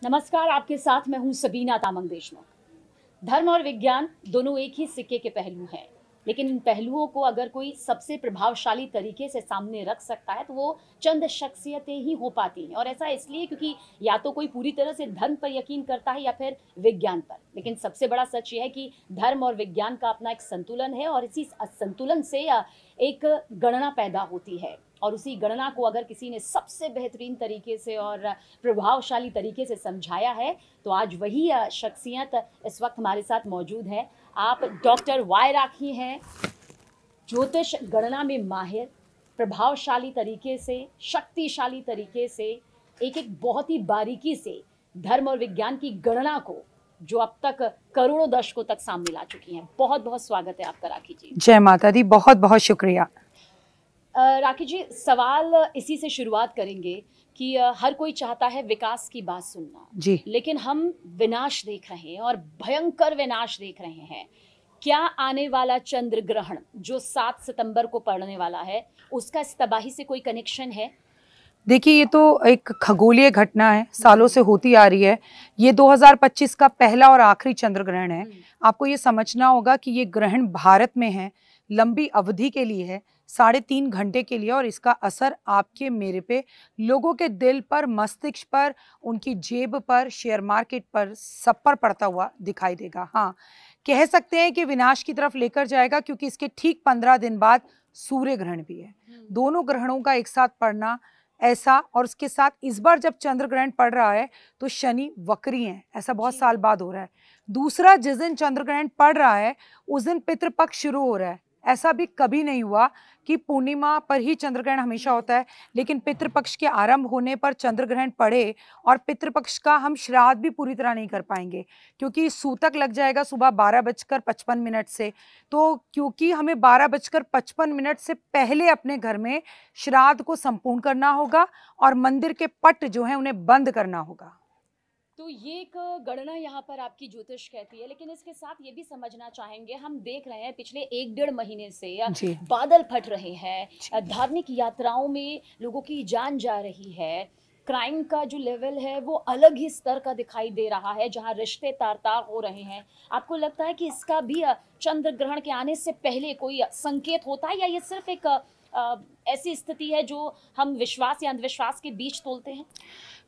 नमस्कार, आपके साथ मैं हूं सबीना तामंग देशमुख। धर्म और विज्ञान दोनों एक ही सिक्के के पहलू हैं, लेकिन इन पहलुओं को अगर कोई सबसे प्रभावशाली तरीके से सामने रख सकता है तो वो चंद शख्सियतें ही हो पाती हैं। और ऐसा इसलिए क्योंकि या तो कोई पूरी तरह से धर्म पर यकीन करता है या फिर विज्ञान पर। लेकिन सबसे बड़ा सच ये है कि धर्म और विज्ञान का अपना एक संतुलन है और इसी संतुलन से एक गणना पैदा होती है। और उसी गणना को अगर किसी ने सबसे बेहतरीन तरीके से और प्रभावशाली तरीके से समझाया है तो आज वही शख्सियत इस वक्त हमारे साथ मौजूद है। आप डॉक्टर वाई राखी हैं, ज्योतिष गणना में माहिर, प्रभावशाली तरीके से, शक्तिशाली तरीके से एक बहुत ही बारीकी से धर्म और विज्ञान की गणना को जो अब तक करोड़ों दर्शकों तक सामने ला चुकी हैं। बहुत बहुत स्वागत है आपका राखी जी। जय माता दी, बहुत बहुत शुक्रिया। राखी जी, सवाल इसी से शुरुआत करेंगे कि हर कोई चाहता है विकास की बात सुनना जी, लेकिन हम विनाश देख रहे हैं और भयंकर विनाश देख रहे हैं। क्या आने वाला चंद्र ग्रहण जो 7 सितंबर को पड़ने वाला है उसका इस तबाही से कोई कनेक्शन है? देखिए ये तो एक खगोलीय घटना है, सालों से होती आ रही है। ये 2025 का पहला और आखिरी चंद्र ग्रहण है। आपको ये समझना होगा कि ये ग्रहण भारत में है, लंबी अवधि के लिए है, 3.5 घंटे के लिए, और इसका असर आपके मेरे पे, लोगों के दिल पर, मस्तिष्क पर, उनकी जेब पर, शेयर मार्केट पर, सब पर पड़ता हुआ दिखाई देगा। हाँ, कह सकते हैं कि विनाश की तरफ लेकर जाएगा, क्योंकि इसके ठीक 15 दिन बाद सूर्य ग्रहण भी है। दोनों ग्रहणों का एक साथ पड़ना ऐसा, और उसके साथ इस बार जब चंद्र ग्रहण पड़ रहा है तो शनि वक्री हैं, ऐसा बहुत साल बाद हो रहा है। दूसरा, जिस दिन चंद्र ग्रहण पड़ रहा है उस दिन पितृपक्ष शुरू हो रहा है। ऐसा भी कभी नहीं हुआ कि पूर्णिमा पर ही चंद्र ग्रहण हमेशा होता है, लेकिन पितृपक्ष के आरंभ होने पर चंद्र ग्रहण पड़े और पितृपक्ष का हम श्राद्ध भी पूरी तरह नहीं कर पाएंगे, क्योंकि सूतक लग जाएगा सुबह 12:55 से। तो क्योंकि हमें 12:55 से पहले अपने घर में श्राद्ध को संपूर्ण करना होगा और मंदिर के पट जो है उन्हें बंद करना होगा। तो ये एक गणना यहाँ पर आपकी ज्योतिष कहती है, लेकिन इसके साथ ये भी समझना चाहेंगे, हम देख रहे हैं पिछले 1-1.5 महीने से बादल फट रहे हैं, धार्मिक यात्राओं में लोगों की जान जा रही है, क्राइम का जो लेवल है वो अलग ही स्तर का दिखाई दे रहा है, जहाँ रिश्ते तार-तार हो रहे हैं। आपको लगता है कि इसका भी चंद्र ग्रहण के आने से पहले कोई संकेत होता है, या ये सिर्फ एक ऐसी स्थिति है जो हम विश्वास या अंधविश्वास के बीच तोलते हैं?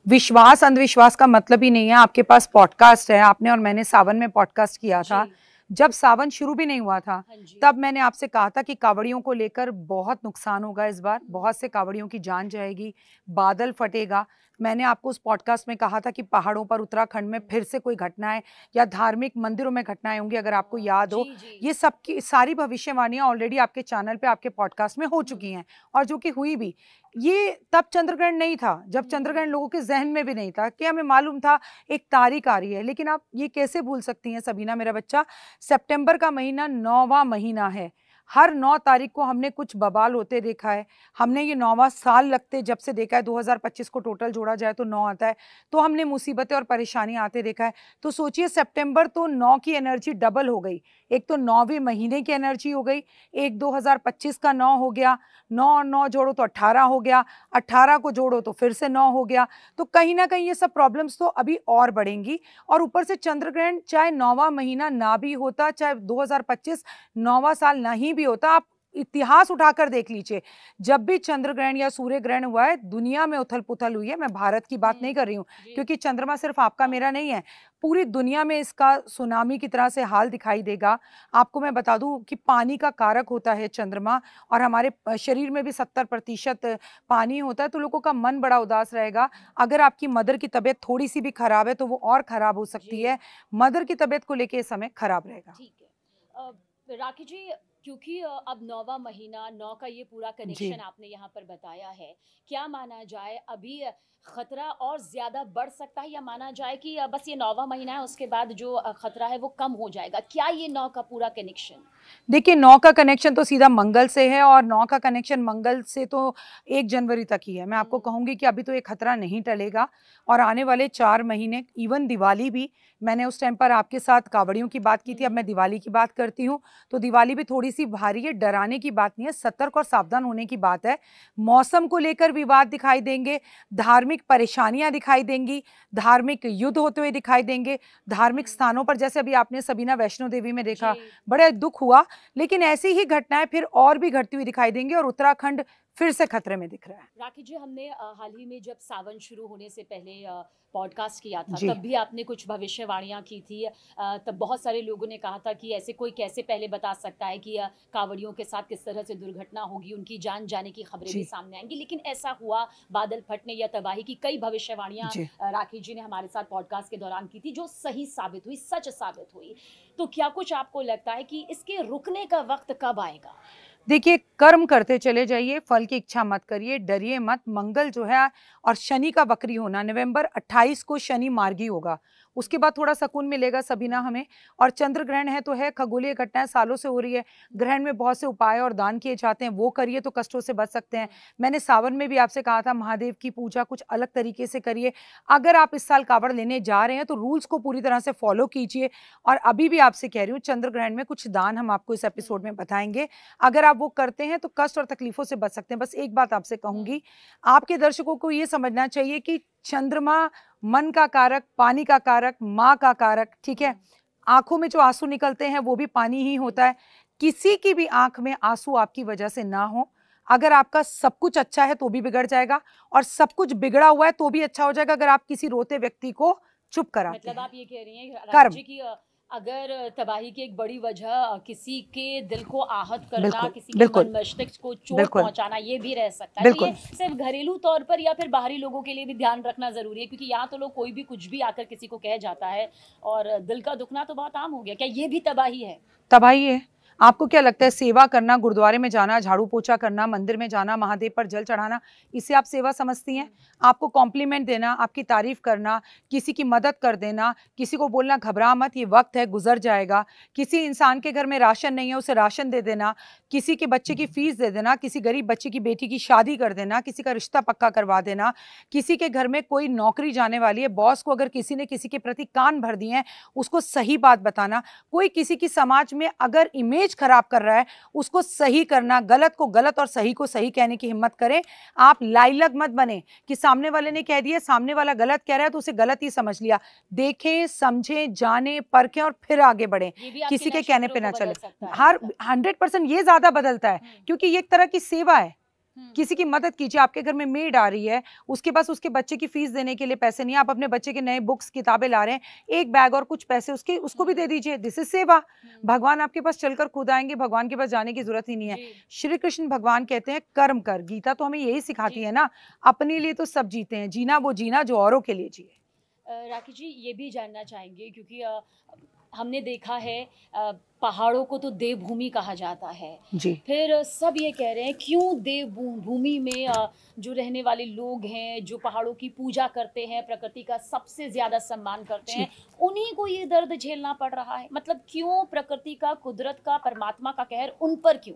विश्वास अंधविश्वास का मतलब ही नहीं है। आपके पास पॉडकास्ट है, आपने और मैंने सावन में पॉडकास्ट किया था। जब सावन शुरू भी नहीं हुआ था तब मैंने आपसे कहा था कि कावड़ियों को लेकर बहुत नुकसान होगा इस बार, बहुत से कावड़ियों की जान जाएगी, बादल फटेगा। मैंने आपको उस पॉडकास्ट में कहा था कि पहाड़ों पर, उत्तराखंड में फिर से कोई घटनाएं या धार्मिक मंदिरों में घटनाएं होंगी, अगर आपको याद हो। ये सब की सारी भविष्यवाणियां ऑलरेडी आपके चैनल पे, आपके पॉडकास्ट में हो चुकी हैं, और जो कि हुई भी। ये तब चंद्रग्रहण नहीं था, जब चंद्रग्रहण लोगों के जहन में भी नहीं था, कि हमें मालूम था एक तारीख आ रही है। लेकिन आप ये कैसे भूल सकती हैं सबीना मेरा बच्चा, सितंबर का महीना 9वां महीना है। हर 9 तारीख को हमने कुछ बवाल होते देखा है। हमने ये 9वां साल लगते जब से देखा है, 2025 को टोटल जोड़ा जाए तो 9 आता है, तो हमने मुसीबतें और परेशानी आते देखा है। तो सोचिए, सितंबर तो 9 की एनर्जी डबल हो गई। एक तो 9वें महीने की एनर्जी हो गई, एक 2025 का 9 हो गया, 9 और 9 जोड़ो तो 18 हो गया, 18 को जोड़ो तो फिर से 9 हो गया। तो कहीं ना कहीं ये सब प्रॉब्लम्स तो अभी और बढ़ेंगी। और ऊपर से चंद्र ग्रहण चाहे 9वां महीना ना भी होता, चाहे 2025 9वां साल नहीं भी होता, आप इतिहास उठाकर देख लीजिए, जब भी चंद्र ग्रहण या सूर्य ग्रहण हुआ है दुनिया में उथल पुथल हुई है। मैं भारत की बात नहीं कर रही हूँ, क्योंकि चंद्रमा सिर्फ आपका मेरा नहीं है, पूरी दुनिया में इसका सुनामी की तरह से हाल दिखाई देगा। आपको मैं बता दूं कि पानी का कारक होता है चंद्रमा, और हमारे शरीर में भी 70% पानी होता है, तो लोगों का मन बड़ा उदास रहेगा। अगर आपकी मदर की तबीयत थोड़ी सी भी खराब है तो वो और खराब हो सकती है। मदर की तबीयत को लेकर इस समय खराब रहेगा। ठीक है राखी जी, क्योंकि अब 9वां महीना, 9 का ये पूरा कनेक्शन आपने यहाँ पर बताया है, क्या माना जाए अभी खतरा और ज्यादा बढ़ सकता है, या माना जाए कि बस ये 9वां महीना है, उसके बाद जो खतरा है वो कम हो जाएगा? क्या ये 9 का पूरा कनेक्शन? देखिए, 9 का कनेक्शन तो सीधा मंगल से है, और 9 का कनेक्शन मंगल से तो 1 जनवरी तक ही है। मैं आपको कहूंगी कि अभी तो ये खतरा नहीं टलेगा, और आने वाले 4 महीने, इवन दिवाली भी, मैंने उस टाइम पर आपके साथ कावड़ियों की बात की थी, अब मैं दिवाली की बात करती हूँ। तो दिवाली भी थोड़ी सी भारी है, डराने की बात नहीं है, सतर्क और सावधान होने की बात है। मौसम को लेकर विवाद दिखाई देंगे, धार्मिक धार्मिक परेशानियां दिखाई देंगी, धार्मिक युद्ध होते हुए दिखाई देंगे, धार्मिक स्थानों पर, जैसे अभी आपने सबीना वैष्णो देवी में देखा, बड़ा दुख हुआ, लेकिन ऐसी ही घटनाएं फिर और भी घटती हुई दिखाई देंगी और उत्तराखंड फिर से खतरे में दिख रहा है। राखी जी, हमने हाल ही में जब सावन शुरू होने से पहले पॉडकास्ट किया था, तब भी आपने कुछ भविष्यवाणियां की थी। तब बहुत सारे लोगों ने कहा था कि ऐसे कोई कैसे पहले बता सकता है कि कांवड़ियों के साथ किस तरह से दुर्घटना होगी, उनकी जान जाने की खबरें भी सामने आएंगी, लेकिन ऐसा हुआ, बादल फटने या तबाही की कई भविष्यवाणियां राखी जी ने हमारे साथ पॉडकास्ट के दौरान की थी, जो सही साबित हुई, सच साबित हुई। तो क्या कुछ आपको लगता है कि इसके रुकने का वक्त कब आएगा? देखिए, कर्म करते चले जाइए, फल की इच्छा मत करिए, डरिए मत। मंगल जो है और शनि का वक्री होना, नवंबर 28 को शनि मार्गी होगा, उसके बाद थोड़ा सुकून मिलेगा सबीना हमें। और चंद्र ग्रहण है तो है, खगोलीय घटनाएं सालों से हो रही है, ग्रहण में बहुत से उपाय और दान किए जाते हैं, वो करिए तो कष्टों से बच सकते हैं। मैंने सावन में भी आपसे कहा था, महादेव की पूजा कुछ अलग तरीके से करिए। अगर आप इस साल कावड़ लेने जा रहे हैं तो रूल्स को पूरी तरह से फॉलो कीजिए। और अभी भी आपसे कह रही हूँ, चंद्र ग्रहण में कुछ दान हम आपको इस एपिसोड में बताएंगे, अगर आप वो करते हैं तो कष्ट और तकलीफों से बच सकते हैं। बस एक बात आपसे कहूंगी, आपके दर्शकों को ये समझना चाहिए कि चंद्रमा मन का कारक, पानी का कारक, माँ का कारक, ठीक है। आंखों में जो आंसू निकलते हैं वो भी पानी ही होता है। किसी की भी आंख में आंसू आपकी वजह से ना हो। अगर आपका सब कुछ अच्छा है तो भी बिगड़ जाएगा, और सब कुछ बिगड़ा हुआ है तो भी अच्छा हो जाएगा अगर आप किसी रोते व्यक्ति को चुप कराते हैं। मतलब आप ये कह रही हैं कर्म की, अगर तबाही की एक बड़ी वजह किसी के दिल को आहत करना, किसी के मन मस्तिष्क को चोट पहुंचाना, ये भी रह सकता है। तो ये सिर्फ घरेलू तौर पर या फिर बाहरी लोगों के लिए भी ध्यान रखना जरूरी है, क्योंकि यहाँ तो लोग कोई भी कुछ भी आकर किसी को कह जाता है और दिल का दुखना तो बहुत आम हो गया। क्या ये भी तबाही है? तबाही है। आपको क्या लगता है, सेवा करना, गुरुद्वारे में जाना, झाड़ू पोछा करना, मंदिर में जाना, महादेव पर जल चढ़ाना, इसे आप सेवा समझती हैं? आपको कॉम्प्लीमेंट देना, आपकी तारीफ करना, किसी की मदद कर देना, किसी को बोलना घबरा मत, ये वक्त है, गुजर जाएगा, किसी इंसान के घर में राशन नहीं है उसे राशन दे देना, किसी के बच्चे की फीस दे देना, किसी गरीब बच्चे की बेटी की शादी कर देना, किसी का रिश्ता पक्का करवा देना, किसी के घर में कोई नौकरी जाने वाली है, बॉस को अगर किसी ने किसी के प्रति कान भर दिए हैं उसको सही बात बताना, कोई किसी की समाज में अगर इमेज खराब कर रहा है उसको सही करना, गलत को गलत और सही को सही कहने की हिम्मत करें। आप लाइलग मत बने कि सामने वाले ने कह दिया, सामने वाला गलत कह रहा है तो उसे गलत ही समझ लिया। देखें, समझें, जानें, परखें और फिर आगे बढ़ें, किसी के कहने पे ना चले। हर 100% ये ज्यादा बदलता है, क्योंकि ये एक तरह की सेवा है। किसी की मदद कीजिए। आपके घर में मेड आ रही है, उसके पास उसके बच्चे की फीस देने के लिए पैसे नहीं है, आप अपने बच्चे के नए बुक्स किताबें ला रहे हैं, एक बैग और कुछ पैसे उसको भी दे दीजिए। दिस इज सेवा। भगवान आपके पास चलकर खुद आएंगे, भगवान के पास जाने की जरूरत ही नहीं है। श्री कृष्ण भगवान कहते हैं कर्म कर। गीता तो हमें यही सिखाती है ना, अपने लिए तो सब जीते हैं, जीना वो जीना जो औरों के लिए जिए। राखी जी, ये भी जानना चाहेंगे, क्योंकि हमने देखा है पहाड़ों को तो देवभूमि कहा जाता है जी। फिर सब ये कह रहे हैं क्यों देवभूमि में जो रहने वाले लोग हैं, जो पहाड़ों की पूजा करते हैं, प्रकृति का सबसे ज्यादा सम्मान करते हैं, उन्हीं को ये दर्द झेलना पड़ रहा है। मतलब क्यों प्रकृति का, कुदरत का, परमात्मा का कहर उन पर क्यों?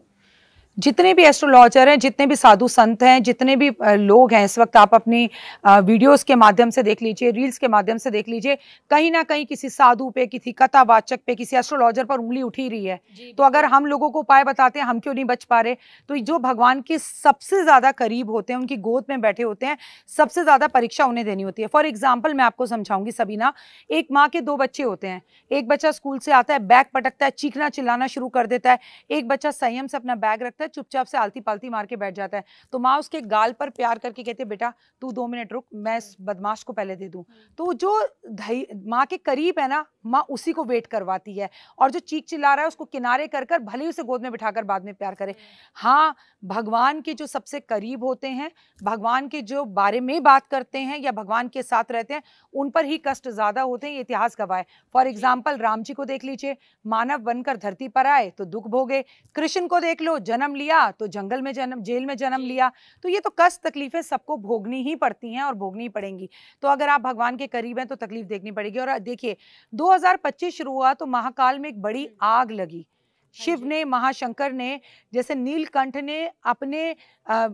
जितने भी एस्ट्रोलॉजर हैं, जितने भी साधु संत हैं, जितने भी लोग हैं इस वक्त, आप अपनी वीडियोस के माध्यम से देख लीजिए, रील्स के माध्यम से देख लीजिए, कहीं ना कहीं किसी साधु पे, किसी कथावाचक पे, किसी एस्ट्रोलॉजर पर उंगली उठी रही है। तो अगर हम लोगों को उपाय बताते हैं, हम क्यों नहीं बच पा रहे? तो जो भगवान के सबसे ज्यादा करीब होते हैं, उनकी गोद में बैठे होते हैं, सबसे ज्यादा परीक्षा उन्हें देनी होती है। फॉर एग्जाम्पल मैं आपको समझाऊंगी सबीना, एक माँ के 2 बच्चे होते हैं, एक बच्चा स्कूल से आता है, बैग पटकता है, चीखना चिल्लाना शुरू कर देता है, एक बच्चा संयम से अपना बैग रखता है, चुपचाप से आलती पालती मार के बैठ जाता है। तो माँ उसके गाल पर प्यार करके कहती है, बेटा तू 2 मिनट रुक, मैं इस बदमाश को पहले दे दूं। तो जो माँ के करीब है ना, माँ उसी को वेट करवाती है, और जो चीख चिल्ला रहा है उसको किनारे कर कर भले ही उसे गोद में बिठाकर बाद में प्यार करे। हाँ, भगवान के जो सबसे करीब होते हैं, भगवान के जो बारे में बात करते हैं या भगवान के साथ रहते हैं, उन पर ही कष्ट ज्यादा होते हैं, ये इतिहास गवाह है। फॉर एग्जाम्पल राम जी को देख लीजिए, मानव बनकर धरती पर आए तो दुख भोगे। कृष्ण को देख लो, जन्म लिया तो जंगल में जन्म, जेल में जन्म लिया। तो ये तो कष्ट तकलीफें सबको भोगनी ही पड़ती हैं और भोगनी ही पड़ेंगी। तो अगर आप भगवान के करीब हैं तो तकलीफ देखनी पड़ेगी। और देखिए 2025 शुरू हुआ तो महाकाल में एक बड़ी आग लगी। शिव ने, महाशंकर ने, जैसे नीलकंठ ने अपने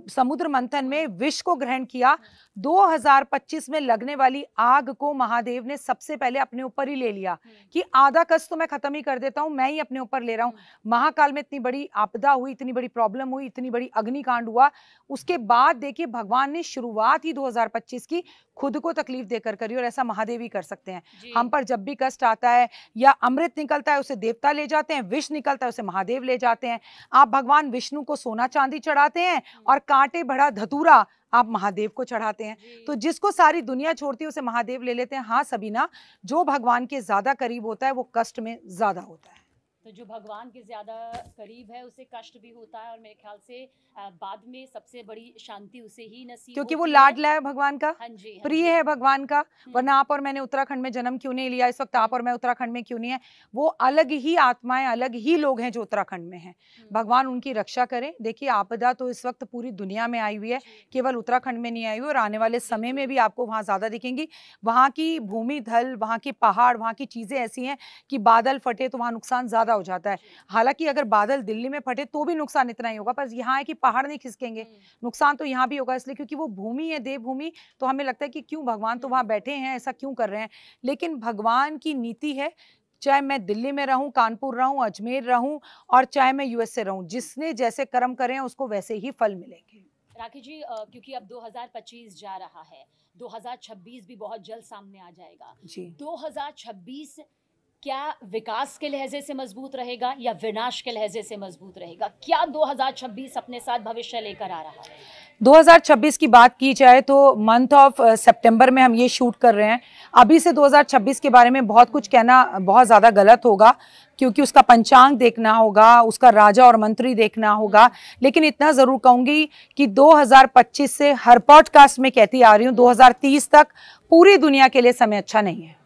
समुद्र मंथन में विष को ग्रहण किया, 2025 में लगने वाली आग को महादेव ने सबसे पहले अपने ऊपर ही ले लिया कि आधा कष्ट तो मैं खत्म ही कर देता हूं, मैं ही अपने ऊपर ले रहा हूं। महाकाल में इतनी बड़ी आपदा हुई, इतनी बड़ी प्रॉब्लम हुई, इतनी बड़ी अग्निकांड हुआ, उसके बाद देखिए भगवान ने शुरुआत ही 2025 की खुद को तकलीफ देकर करी, और ऐसा महादेव ही कर सकते हैं। हम पर जब भी कष्ट आता है या अमृत निकलता है उसे देवता ले जाते हैं, विष निकलता है उसे महादेव ले जाते हैं। आप भगवान विष्णु को सोना चांदी चढ़ाते हैं और कांटे भरा धतूरा आप महादेव को चढ़ाते हैं। तो जिसको सारी दुनिया छोड़ती है उसे महादेव ले लेते हैं। हाँ सबीना, जो भगवान के ज्यादा करीब होता है वो कष्ट में ज्यादा होता है। तो जो भगवान के ज्यादा करीब है उसे कष्ट भी होता है, और मेरे ख्याल से बाद में सबसे बड़ी शांति उसे ही नसीब, क्योंकि वो लाडला है भगवान का, हाँ जी, प्रिय है भगवान का। वरना आप और मैंने उत्तराखंड में जन्म क्यों नहीं लिया, इस वक्त आप और मैं उत्तराखंड में क्यों नहीं है? वो अलग ही आत्माएं, अलग ही लोग हैं जो उत्तराखंड में हैं। भगवान उनकी रक्षा करें। देखिए आपदा तो इस वक्त पूरी दुनिया में आई हुई है, केवल उत्तराखंड में नहीं आई हुई, और आने वाले समय में भी आपको वहाँ ज्यादा दिखेंगी। वहाँ की भूमि धल, वहाँ के पहाड़, वहाँ की चीजें ऐसी हैं कि बादल फटे तो वहाँ नुकसान ज्यादा हो जाता है। हालांकि अगर बादल दिल्ली में फटे तो भी नुकसान इतना ही होगा, पर यहाँ है कि पहाड़ नहीं खिसकेंगे, नुकसान तो यहाँ भी होगा। इसलिए क्योंकि वो भूमि है, देवभूमि, तो हमें लगता है कि क्यों भगवान तो वहाँ बैठे हैं, ऐसा क्यों कर रहे हैं। लेकिन भगवान की नीति है, चाहे मैं दिल्ली में रहूं, कानपुर रहूं, अजमेर रहूं, और चाहे मैं यूएस से रहूं, जिसने जैसे कर्म करे हैं उसको वैसे ही फल मिलेंगे। राखी जी, क्योंकि अब 2025 जा रहा है, 2026 भी बहुत जल्द सामने आ जाएगा जी। 2026 क्या विकास के लहजे से मजबूत रहेगा या विनाश के लहजे से मजबूत रहेगा? क्या 2026 अपने साथ भविष्य लेकर आ रहा है? 2026 की बात की जाए तो मंथ ऑफ सितंबर में हम ये शूट कर रहे हैं। अभी से 2026 के बारे में बहुत कुछ कहना बहुत ज़्यादा गलत होगा, क्योंकि उसका पंचांग देखना होगा, उसका राजा और मंत्री देखना होगा। लेकिन इतना ज़रूर कहूँगी कि 2025 से हर पॉडकास्ट में कहती आ रही हूँ, 2030 तक पूरी दुनिया के लिए समय अच्छा नहीं है,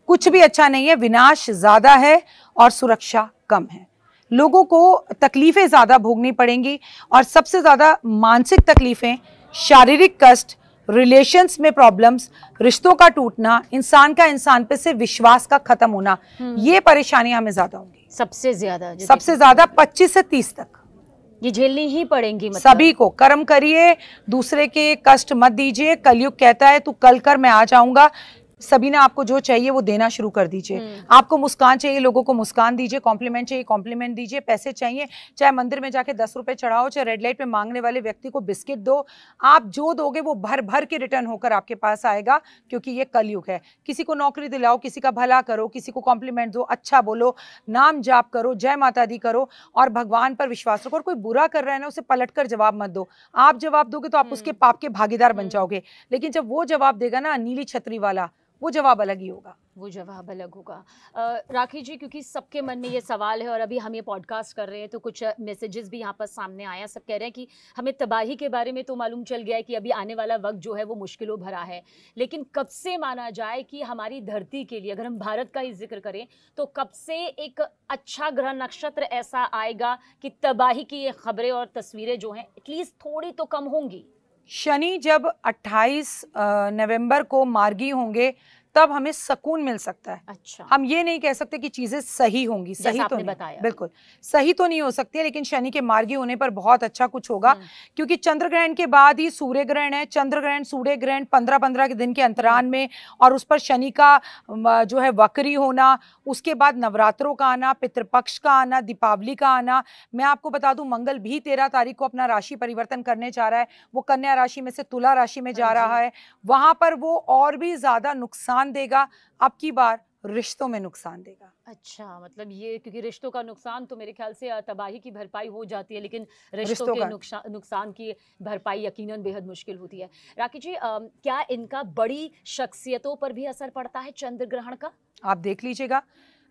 कुछ भी अच्छा नहीं है। विनाश ज़्यादा है और सुरक्षा कम है। लोगों को तकलीफें ज़्यादा भोगनी पड़ेंगी, और सबसे ज़्यादा मानसिक तकलीफें, शारीरिक कष्ट, रिलेशंस में प्रॉब्लम्स, रिश्तों का टूटना, इंसान का इंसान पे से विश्वास का खत्म होना, ये परेशानियां हमें ज़्यादा होंगी। सबसे ज़्यादा 25 से 30 तक ये झेलनी ही पड़ेंगी। मतलब सभी को कर्म करिए, दूसरे के कष्ट मत दीजिए। कलयुग कहता है तू कल कर, मैं आ जाऊंगा। सबीना, आपको जो चाहिए वो देना शुरू कर दीजिए। आपको मुस्कान चाहिए, लोगों को मुस्कान दीजिए। कॉम्प्लीमेंट चाहिए, कॉम्प्लीमेंट दीजिए। पैसे चाहिए, चाहे मंदिर में जाके 10 रुपए चढ़ाओ, चाहे रेड लाइट में मांगने वाले व्यक्ति को बिस्किट दो। आप जो दोगे वो भर भर के रिटर्न होकर आपके पास आएगा, क्योंकि ये कलयुग है। किसी को नौकरी दिलाओ, किसी का भला करो, किसी को कॉम्प्लीमेंट दो, अच्छा बोलो, नाम जाप करो, जय माता दी करो, और भगवान पर विश्वास रखो। और कोई बुरा कर रहा है ना, उसे पलट कर जवाब मत दो। आप जवाब दोगे तो आप उसके पाप के भागीदार बन जाओगे। लेकिन जब वो जवाब देगा ना, नीली छतरी वाला, वो जवाब अलग ही होगा। वो जवाब अलग होगा। राखी जी, क्योंकि सबके मन में ये सवाल है, और अभी हम ये पॉडकास्ट कर रहे हैं तो कुछ मैसेजेस भी यहाँ पर सामने आया। सब कह रहे हैं कि हमें तबाही के बारे में तो मालूम चल गया है कि अभी आने वाला वक्त जो है वो मुश्किलों भरा है, लेकिन कब से माना जाए कि हमारी धरती के लिए, अगर हम भारत का ही जिक्र करें, तो कब से एक अच्छा ग्रह नक्षत्र ऐसा आएगा कि तबाही की ये खबरें और तस्वीरें जो हैं एटलीस्ट थोड़ी तो कम होंगी? शनि जब 28 नवंबर को मार्गी होंगे तब हमें सुकून मिल सकता है। अच्छा, हम ये नहीं कह सकते कि चीजें सही होंगी, सही तो नहीं बताया, बिल्कुल सही तो नहीं हो सकती, लेकिन शनि के मार्गी होने पर बहुत अच्छा कुछ होगा। क्योंकि चंद्र ग्रहण के बाद ही सूर्य ग्रहण है। चंद्र ग्रहण, सूर्य ग्रहण 15-15 के दिन के अंतराल में, और उस पर शनि का जो है वक्री होना, उसके बाद नवरात्रों का आना, पितृपक्ष का आना, दीपावली का आना। मैं आपको बता दूं, मंगल भी 13 तारीख को अपना राशि परिवर्तन करने जा रहा है। वो कन्या राशि में से तुला राशि में जा रहा है। वहां पर वो और भी ज्यादा नुकसान देगा। अब की बार रिश्तों में नुकसान देगा। अच्छा, मतलब ये, क्योंकि रिश्तों का नुकसान तो मेरे ख्याल से तबाही की भरपाई हो जाती है, लेकिन रिश्तों के नुकसान की भरपाई यकीनन बेहद मुश्किल होती है। राखी जी, क्या इनका बड़ी शख्सियतों पर भी असर पड़ता है चंद्र ग्रहण का? आप देख लीजिएगा।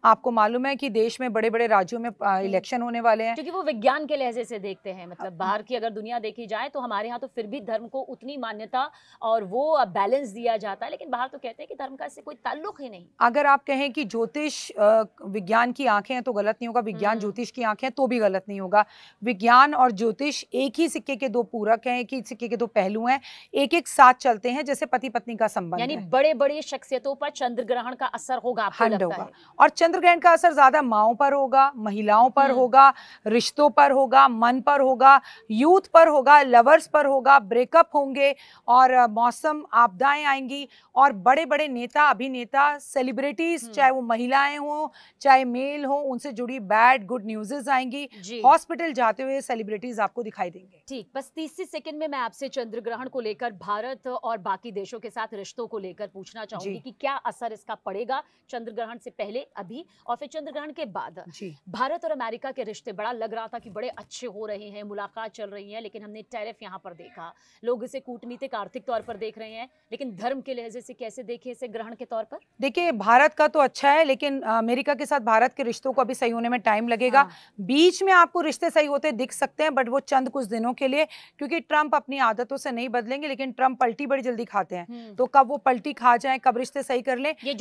आपको मालूम है कि देश में बड़े बड़े राज्यों में इलेक्शन होने वाले हैं, क्योंकि वो विज्ञान के लहजे से देखते हैं। मतलब बाहर की अगर दुनिया देखी जाए तो हमारे यहाँ तो फिर भी धर्म को उतनी मान्यता और वो बैलेंस दिया जाता है, लेकिन बाहर तो कहते हैं कि धर्म का इससे कोई ताल्लुक ही नहीं। अगर आप कहें कि ज्योतिष विज्ञान की आंखें हैं तो गलत नहीं होगा, विज्ञान ज्योतिष की आंखें हैं तो भी गलत नहीं होगा। विज्ञान और ज्योतिष एक ही सिक्के के दो पूरक हैं, एक ही सिक्के के दो पहलू हैं, एक एक साथ चलते हैं, जैसे पति पत्नी का संबंध। यानी बड़े बड़े शख्सियतों पर चंद्र ग्रहण का असर होगा, आपको लगता है? और चंद्र ग्रहण का असर ज्यादा माओं पर होगा, महिलाओं पर होगा, रिश्तों पर होगा, मन पर होगा, यूथ पर होगा, लवर्स पर होगा, ब्रेकअप होंगे और मौसम आपदाएं आएंगी और बड़े बड़े नेता, अभिनेता, सेलिब्रिटीज, चाहे वो महिलाएं हों चाहे मेल हो, उनसे जुड़ी बैड गुड न्यूज़ेस आएंगी। हॉस्पिटल जाते हुए सेलिब्रिटीज आपको दिखाई देंगे। ठीक, बस 30 सेकंड में मैं आपसे चंद्र ग्रहण को लेकर भारत और बाकी देशों के साथ रिश्तों को लेकर पूछना चाहूंगी कि क्या असर इसका पड़ेगा चंद्र ग्रहण से पहले, अभी, और फिर चंद्र ग्रहण के बाद। भारत और अमेरिका के रिश्ते बड़ा लग रहा था कि बड़े अच्छे हो रहे हैं, मुलाकात चल रही है, लेकिन हमने टैरिफ यहाँ पर देखा, लोग इसे कूटनीतिक आर्थिक तौर पर देख रहे हैं, लेकिन धर्म के लिहाज से कैसे देखे इसे ग्रहण के तौर पर? देखिए, भारत का तो अच्छा है, लेकिन अमेरिका के साथ भारत के रिश्तों को अभी सही होने में टाइम लगेगा। बीच में आपको रिश्ते सही होते दिख सकते हैं, बट वो चंद कुछ दिनों के लिए, क्योंकि ट्रंप अपनी आदतों से नहीं बदलेंगे, लेकिन ट्रंप पलटी बड़ी जल्दी खाते हैं, तो कब वो पलटी खा जाए, कब रिश्ते सही कर लें, ये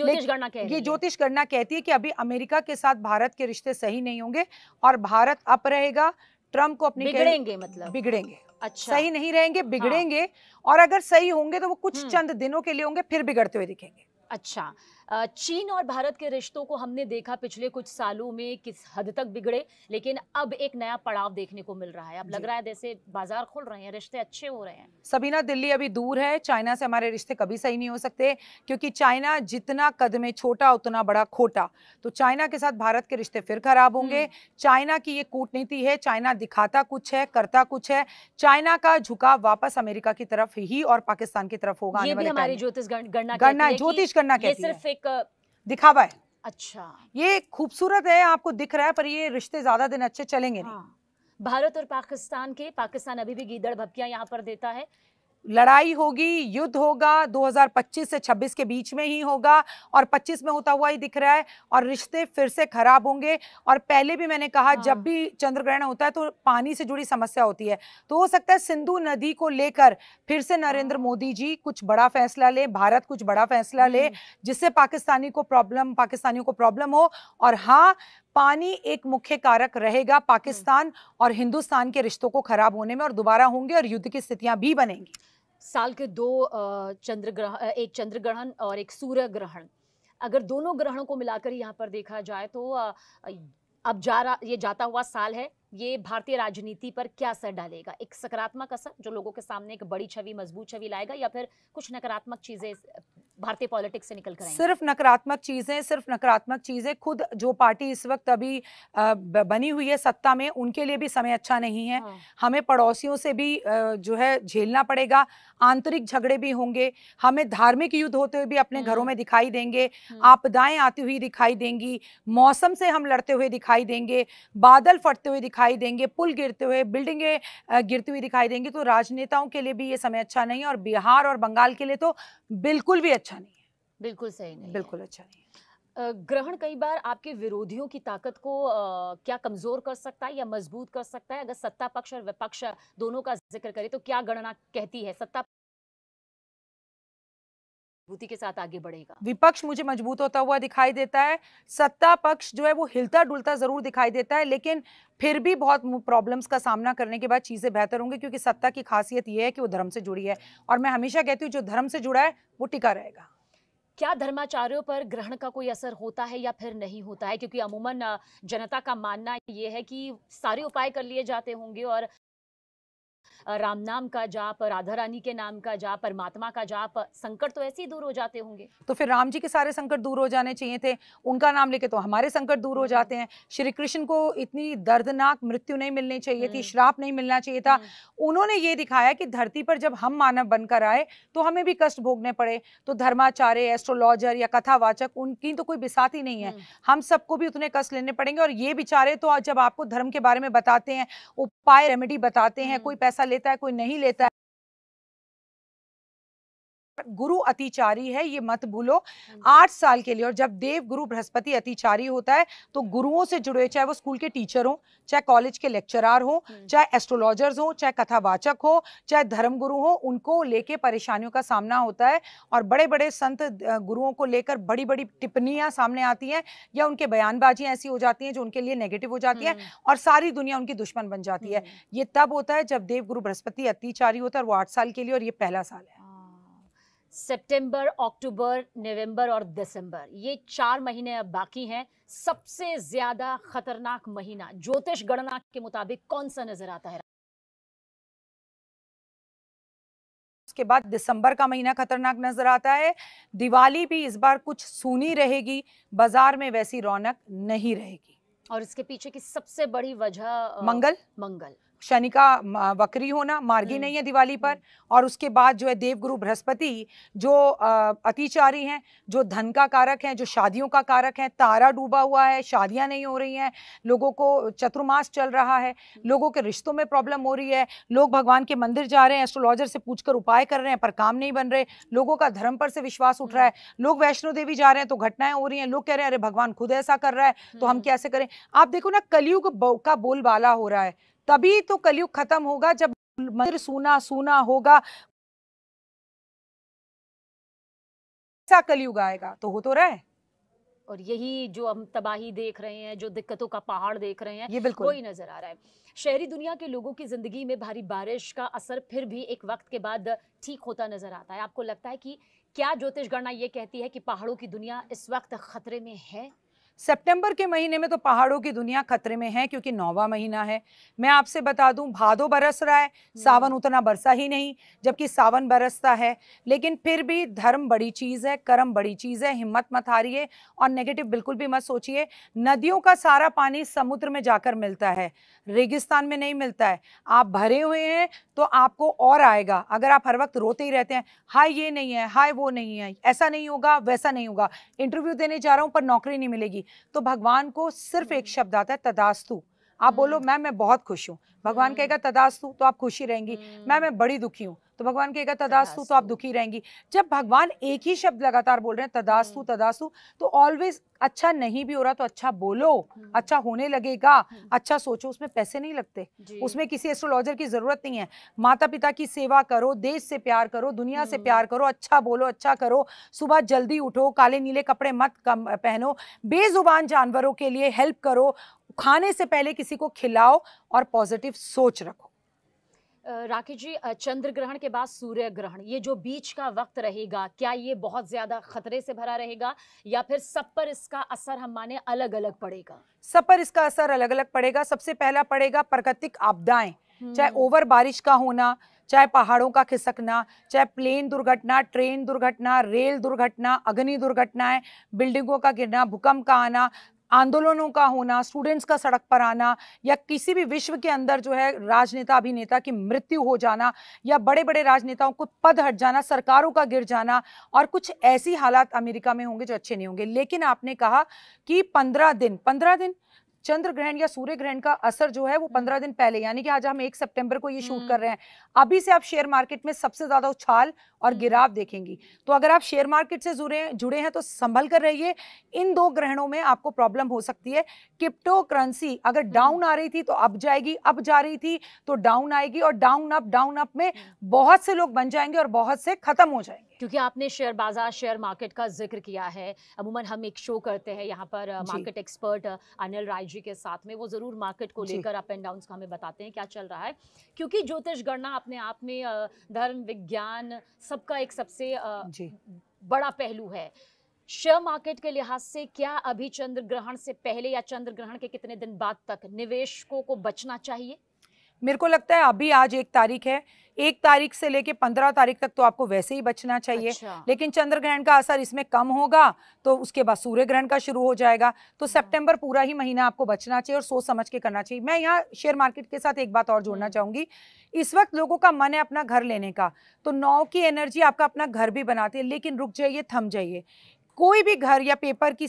ज्योतिष गणना कहती है कि अभी अमेरिका के साथ भारत के रिश्ते सही नहीं होंगे और भारत अप रहेगा, ट्रंप को अपनी बिगड़ेंगे, मतलब बिगड़ेंगे। अच्छा, सही नहीं रहेंगे, बिगड़ेंगे। और अगर सही होंगे तो वो कुछ चंद दिनों के लिए होंगे, फिर बिगड़ते हुए दिखेंगे। अच्छा, चीन और भारत के रिश्तों को हमने देखा पिछले कुछ सालों में किस हद तक बिगड़े, लेकिन अब एक नया पड़ाव देखने को मिल रहा है। अब लग रहा है जैसे बाजार खुल रहे हैं, रिश्ते अच्छे हो रहे हैं। सबीना, दिल्ली अभी दूर है, चाइना से हमारे रिश्ते कभी सही नहीं हो सकते, क्योंकि चाइना जितना कद में छोटा उतना बड़ा खोटा। तो चाइना के साथ भारत के रिश्ते फिर खराब होंगे। चाइना की ये कूटनीति है, चाइना दिखाता कुछ है, करता कुछ है। चाइना का झुकाव वापस अमेरिका की तरफ ही और पाकिस्तान की तरफ होगा। ये भी हमारी ज्योतिष गणना कहती है, सिर्फ एक दिखावा है। अच्छा, ये खूबसूरत है, आपको दिख रहा है, पर ये रिश्ते ज्यादा दिन अच्छे चलेंगे नहीं। भारत और पाकिस्तान अभी भी गीदड़ भपकियां यहाँ पर देता है। लड़ाई होगी, युद्ध होगा, 2025 से 26 के बीच में ही होगा और 25 में होता हुआ ही दिख रहा है और रिश्ते फिर से खराब होंगे। और पहले भी मैंने कहा, जब भी चंद्र ग्रहण होता है तो पानी से जुड़ी समस्या होती है, तो हो सकता है सिंधु नदी को लेकर फिर से नरेंद्र मोदी जी कुछ बड़ा फैसला ले, भारत कुछ बड़ा फैसला ले, जिससे पाकिस्तानियों को प्रॉब्लम हो। और हाँ, पानी एक मुख्य कारक रहेगा पाकिस्तान और हिंदुस्तान के रिश्तों को खराब होने में, और दोबारा होंगे और युद्ध की स्थितियां भी बनेंगी। साल के दो चंद्र ग्रहण, एक चंद्र ग्रहण और एक सूर्य ग्रहण, अगर दोनों ग्रहणों को मिलाकर यहाँ पर देखा जाए तो अब ये जाता हुआ साल है, ये भारतीय राजनीति पर क्या असर डालेगा? एक सकारात्मक असर जो लोगों के सामने एक बड़ी छवि, मजबूत छवि लाएगा, या फिर कुछ नकारात्मक चीजें भारतीय पॉलिटिक्स से निकल कर आएंगी? सिर्फ नकारात्मक चीजें। खुद जो पार्टी इस वक्त अभी बनी हुई है सत्ता में, उनके लिए भी समय अच्छा नहीं है। हमें पड़ोसियों से भी जो है झेलना पड़ेगा, आंतरिक झगड़े भी होंगे, हमें धार्मिक युद्ध होते हुए भी अपने घरों में दिखाई देंगे, आपदाएं आती हुई दिखाई देंगी, मौसम से हम लड़ते हुए दिखाई देंगे, बादल फटते हुए दिखाई देंगे, पुल गिरते हुए, बिल्डिंगें गिरती हुई दिखाई देंगी। तो राजनेताओं के लिए भी ये समय अच्छा नहीं है, और बिहार और बंगाल के लिए तो बिल्कुल भी अच्छा नहीं है। बिल्कुल सही नहीं, बिल्कुल अच्छा नहीं है। ग्रहण कई बार आपके विरोधियों की ताकत को क्या कमजोर कर सकता है या मजबूत कर सकता है? अगर सत्ता पक्ष और विपक्ष दोनों का जिक्र करें तो क्या गणना कहती है सत्ता मजबूती के साथ आगे बढ़ेगा? विपक्ष मुझे मजबूत होता हुआ दिखाई देता है, सत्ता पक्ष जो है वो हिलता डुलता जरूर दिखाई देता है, लेकिन फिर भी बहुत प्रॉब्लम्स का सामना करने के बाद चीजें बेहतर होंगी, क्योंकि सत्ता की खासियत यह है कि वो धर्म से जुड़ी है, और मैं हमेशा कहती हूँ जो धर्म से जुड़ा है वो टिका रहेगा। क्या धर्माचार्यों पर ग्रहण का कोई असर होता है या फिर नहीं होता है? क्योंकि अमूमन जनता का मानना यह है कि सारे उपाय कर लिए जाते होंगे और राम नाम का जाप, राधा रानी के नाम का जाप, परमात्मा का जाप, संकट तो ऐसे ही दूर हो जाते होंगे। तो फिर राम जी के सारे संकट दूर हो जाने चाहिए थे, उनका नाम लेके तो हमारे संकट दूर हो जाते हैं। श्री कृष्ण को इतनी दर्दनाक मृत्यु नहीं मिलनी चाहिए थी, श्राप नहीं मिलना चाहिए था। उन्होंने ये दिखाया कि धरती पर जब हम मानव बनकर आए तो हमें भी कष्ट भोगने पड़े। तो धर्माचार्य, एस्ट्रोलॉजर या कथावाचक, उनकी तो कोई बिसात ही नहीं है, हम सबको भी उतने कष्ट लेने पड़ेंगे। और ये बेचारे तो जब आपको धर्म के बारे में बताते हैं, उपाय रेमेडी बताते हैं, कोई पैसा लेता है कोई नहीं लेता है। गुरु अतिचारी है, ये मत भूलो, 8 साल के लिए। और जब देव गुरु बृहस्पति अतिचारी होता है तो गुरुओं से जुड़े, चाहे वो स्कूल के टीचर हो, चाहे कॉलेज के लेक्चरर हो, चाहे एस्ट्रोलॉजर्स हो, चाहे कथावाचक हो, चाहे धर्म गुरु हो, उनको लेके परेशानियों का सामना होता है। और बड़े बड़े संत गुरुओं को लेकर बड़ी बड़ी टिप्पणियां सामने आती हैं, या उनके बयानबाजियां ऐसी हो जाती हैं जो उनके लिए नेगेटिव हो जाती है और सारी दुनिया उनकी दुश्मन बन जाती है। ये तब होता है जब देव गुरु बृहस्पति अतिचारी होता है, और वो 8 साल के लिए, और ये पहला साल है। सितंबर, अक्टूबर, नवंबर और दिसंबर, ये 4 महीने अब बाकी हैं। सबसे ज्यादा खतरनाक महीना ज्योतिष गणना के मुताबिक कौन सा नजर आता है? उसके बाद दिसंबर का महीना खतरनाक नजर आता है। दिवाली भी इस बार कुछ सूनी रहेगी, बाजार में वैसी रौनक नहीं रहेगी। और इसके पीछे की सबसे बड़ी वजह मंगल शनि का वक्री होना, मार्गी नहीं है दिवाली पर। और उसके बाद जो है देवगुरु बृहस्पति जो अतिचारी हैं, जो धन का कारक हैं, जो शादियों का कारक हैं, तारा डूबा हुआ है, शादियां नहीं हो रही हैं, लोगों को चतुर्मास चल रहा है, लोगों के रिश्तों में प्रॉब्लम हो रही है, लोग भगवान के मंदिर जा रहे हैं, एस्ट्रोलॉजर से पूछकर उपाय कर रहे हैं पर काम नहीं बन रहे, लोगों का धर्म पर से विश्वास उठ रहा है, लोग वैष्णो देवी जा रहे हैं तो घटनाएं हो रही हैं, लोग कह रहे हैं अरे भगवान खुद ऐसा कर रहा है तो हम कैसे करें। आप देखो ना, कलयुग का बोलबाला हो रहा है। तभी तो कलयुग खत्म होगा जब मंदिर सूना सूना होगा, ऐसा कलयुग आएगा। तो हो तो रहा है। और यही जो हम तबाही देख रहे हैं, जो दिक्कतों का पहाड़ देख रहे हैं, ये बिल्कुल वही नजर आ रहा है। शहरी दुनिया के लोगों की जिंदगी में भारी बारिश का असर फिर भी एक वक्त के बाद ठीक होता नजर आता है। आपको लगता है कि क्या ज्योतिष गणना ये कहती है कि पहाड़ों की दुनिया इस वक्त खतरे में है? सितंबर के महीने में तो पहाड़ों की दुनिया खतरे में है, क्योंकि 9वां महीना है। मैं आपसे बता दूं, भादो बरस रहा है, सावन उतना बरसा ही नहीं, जबकि सावन बरसता है। लेकिन फिर भी धर्म बड़ी चीज़ है, कर्म बड़ी चीज़ है। हिम्मत मत हारिए और नेगेटिव बिल्कुल भी मत सोचिए। नदियों का सारा पानी समुद्र में जाकर मिलता है, रेगिस्तान में नहीं मिलता है। आप भरे हुए हैं तो आपको और आएगा। अगर आप हर वक्त रोते ही रहते हैं, हाय ये नहीं है, हाय वो नहीं है, ऐसा नहीं होगा, वैसा नहीं होगा, इंटरव्यू देने जा रहा हूं पर नौकरी नहीं मिलेगी, तो भगवान को सिर्फ एक शब्द आता है, तदास्तु। आप बोलो मैं बहुत खुश हूँ, भगवान कहेगा तदास्तु, तो आप खुशी रहेंगी। मैं बड़ी दुखी हूँ, तो भगवान कहेगा तदास्तु, तो आप दुखी रहेंगी। जब भगवान एक ही शब्द लगातार बोल रहे हैं, तदास्तु तदास्तु, तो ऑलवेज अच्छा नहीं भी हो रहा तो अच्छा बोलो, अच्छा होने लगेगा, अच्छा सोचो। उसमें पैसे नहीं लगते, उसमें किसी एस्ट्रोलॉजर की जरूरत नहीं है। माता पिता की सेवा करो, देश से प्यार करो, दुनिया से प्यार करो, अच्छा बोलो, अच्छा करो। सुबह जल्दी उठो, काले नीले कपड़े मत कम पहनो, बेजुबान जानवरों के लिए हेल्प करो, खाने से पहले किसी को खिलाओ और पॉजिटिव सोच रखो। राकेश जी, चंद्र ग्रहण के बाद सूर्य ग्रहण, ये जो बीच का वक्त रहेगा, क्या ये बहुत ज्यादा खतरे से भरा रहेगा या फिर सब पर इसका असर हम माने अलग अलग पड़ेगा? सब पर इसका असर अलग अलग पड़ेगा। सबसे पहला पड़ेगा प्राकृतिक आपदाएं, चाहे ओवर बारिश का होना, चाहे पहाड़ों का खिसकना, चाहे प्लेन दुर्घटना, ट्रेन दुर्घटना, रेल दुर्घटना, अग्नि दुर्घटनाएं, बिल्डिंगों का गिरना, भूकंप का आना, आंदोलनों का होना, स्टूडेंट्स का सड़क पर आना, या किसी भी विश्व के अंदर जो है राजनेता अभिनेता की मृत्यु हो जाना, या बड़े बड़े राजनेताओं को पद हट जाना, सरकारों का गिर जाना, और कुछ ऐसी हालात अमेरिका में होंगे जो अच्छे नहीं होंगे। लेकिन आपने कहा कि 15 दिन चंद्र ग्रहण या सूर्य ग्रहण का असर जो है वो 15 दिन पहले, यानी कि आज हम 1 सितंबर को ये शूट कर रहे हैं, अभी से आप शेयर मार्केट में सबसे ज्यादा उछाल और गिराव देखेंगी। तो अगर आप शेयर मार्केट से जुड़े हैं तो संभल कर रहिए। इन 2 ग्रहणों में आपको प्रॉब्लम हो सकती है। क्रिप्टो करेंसी अगर डाउन आ रही थी तो अब जाएगी, अब जा रही थी तो डाउन आएगी, और डाउन अप में बहुत से लोग बन जाएंगे और बहुत से खत्म हो जाएंगे। क्योंकि आपने शेयर बाजार, शेयर मार्केट का जिक्र किया है, अमूमन हम एक शो करते हैं यहाँ पर मार्केट एक्सपर्ट अनिल राय जी के साथ में, वो जरूर मार्केट को लेकर अप एंड डाउन्स का हमें बताते हैं क्या चल रहा है। क्योंकि ज्योतिष गणना अपने आप में धर्म विज्ञान सबका एक सबसे बड़ा पहलू है। शेयर मार्केट के लिहाज से क्या अभी चंद्र ग्रहण से पहले या चंद्र ग्रहण के कितने दिन बाद तक निवेशकों को बचना चाहिए? मेरे को लगता है अभी आज 1 तारीख है, 1 तारीख से लेके 15 तारीख तक तो आपको वैसे ही बचना चाहिए। लेकिन चंद्र ग्रहण का असर इसमें कम होगा तो उसके बाद सूर्य ग्रहण का शुरू हो जाएगा। तो सितंबर पूरा ही महीना आपको बचना चाहिए और सोच समझ के करना चाहिए। मैं यहाँ शेयर मार्केट के साथ एक बात और जोड़ना चाहूंगी। इस वक्त लोगों का मन है अपना घर लेने का, तो 9 की एनर्जी आपका अपना घर भी बनाती है। लेकिन रुक जाइए, थम जाइए। कोई भी घर या पेपर की